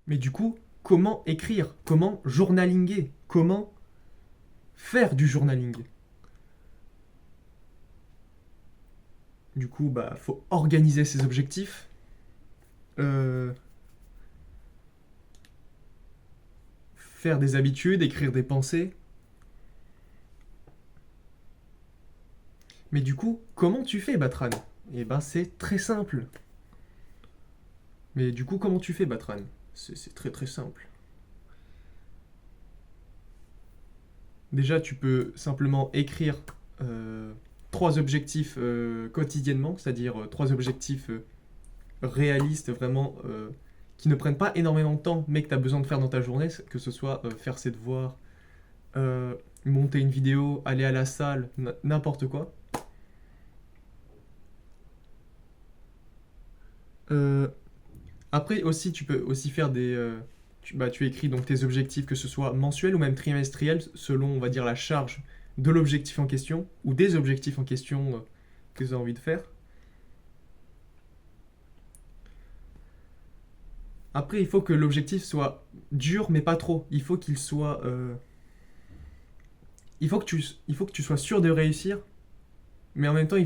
Mais du coup, comment écrire? Comment journalinguer? Comment faire du journaling? Du coup, bah, faut organiser ses objectifs. euh, Faire des habitudes, écrire des pensées. Mais du coup, comment tu fais, Batran? Eh ben, c'est très simple. Mais du coup, comment tu fais, Batran? C'est très très simple. Déjà, tu peux simplement écrire euh, trois objectifs quotidiennement, c'est-à-dire trois objectifs réalistes, vraiment, qui ne prennent pas énormément de temps, mais que tu as besoin de faire dans ta journée, que ce soit faire ses devoirs, euh, monter une vidéo, aller à la salle, n'importe quoi. Euh, Après aussi, tu peux aussi faire des... tu écris donc tes objectifs, que ce soit mensuels ou même trimestriels, selon, on va dire, la charge de l'objectif en question, ou des objectifs en question que tu as envie de faire. Après, il faut que l'objectif soit dur, mais pas trop. Il faut qu'il soit... il faut que tu sois sûr de réussir, mais en même temps,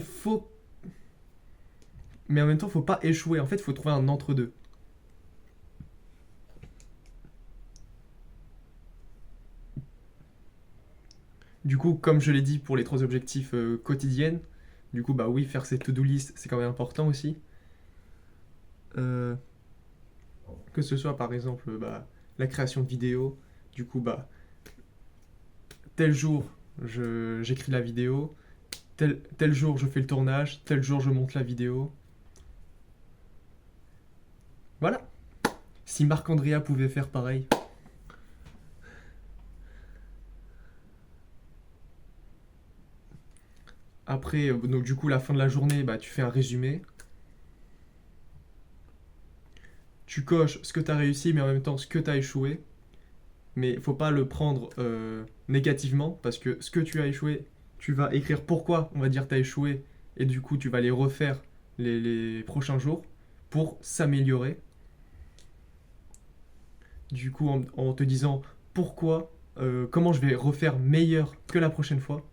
faut pas échouer. En fait, il faut trouver un entre-deux. Du coup, comme je l'ai dit pour les trois objectifs quotidiennes, du coup, bah oui, faire cette to-do list, c'est quand même important aussi. Euh, que ce soit par exemple bah, la création de vidéos, du coup, bah, tel jour, j'écris la vidéo, tel jour, je fais le tournage, tel jour, je monte la vidéo. Voilà. Si Marc-Andrea pouvait faire pareil. Après, donc du coup, la fin de la journée, bah, tu fais un résumé. Tu coches ce que tu as réussi, mais en même temps ce que tu as échoué. Mais il faut pas le prendre négativement, parce que ce que tu as échoué, tu vas écrire pourquoi, on va dire, tu as échoué, et du coup, tu vas les refaire les prochains jours pour s'améliorer. Du coup, en te disant pourquoi, comment je vais refaire meilleur que la prochaine fois.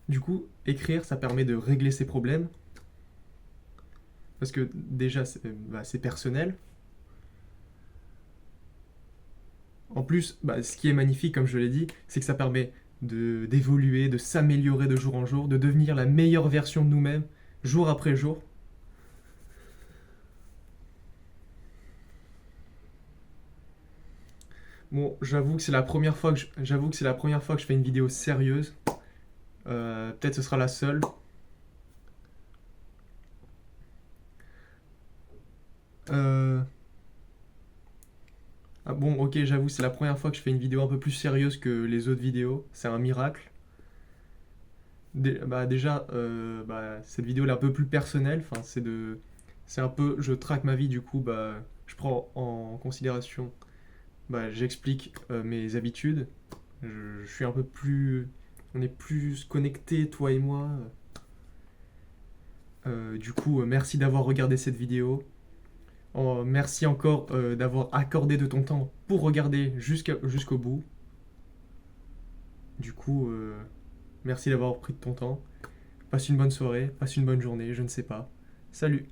Du coup, écrire, ça permet de régler ses problèmes, parce que déjà, c'est personnel. En plus, bah, ce qui est magnifique, comme je l'ai dit, c'est que ça permet d'évoluer, de s'améliorer de jour en jour, de devenir la meilleure version de nous-mêmes, jour après jour. Bon, j'avoue que c'est la première fois que je fais une vidéo sérieuse. Peut-être ce sera la seule. Euh, ah bon, ok, j'avoue, c'est la première fois que je fais une vidéo un peu plus sérieuse que les autres vidéos. C'est un miracle. Bah, déjà, bah, cette vidéo elle est un peu plus personnelle. Enfin, c'est un peu, je traque ma vie du coup. Bah, je prends en considération. Bah, j'explique mes habitudes. Je suis un peu plus, on est plus connectés, toi et moi. Du coup, merci d'avoir regardé cette vidéo. Merci encore d'avoir accordé de ton temps pour regarder jusqu'au bout. Du coup, merci d'avoir pris de ton temps. Passe une bonne soirée, passe une bonne journée, je ne sais pas. Salut!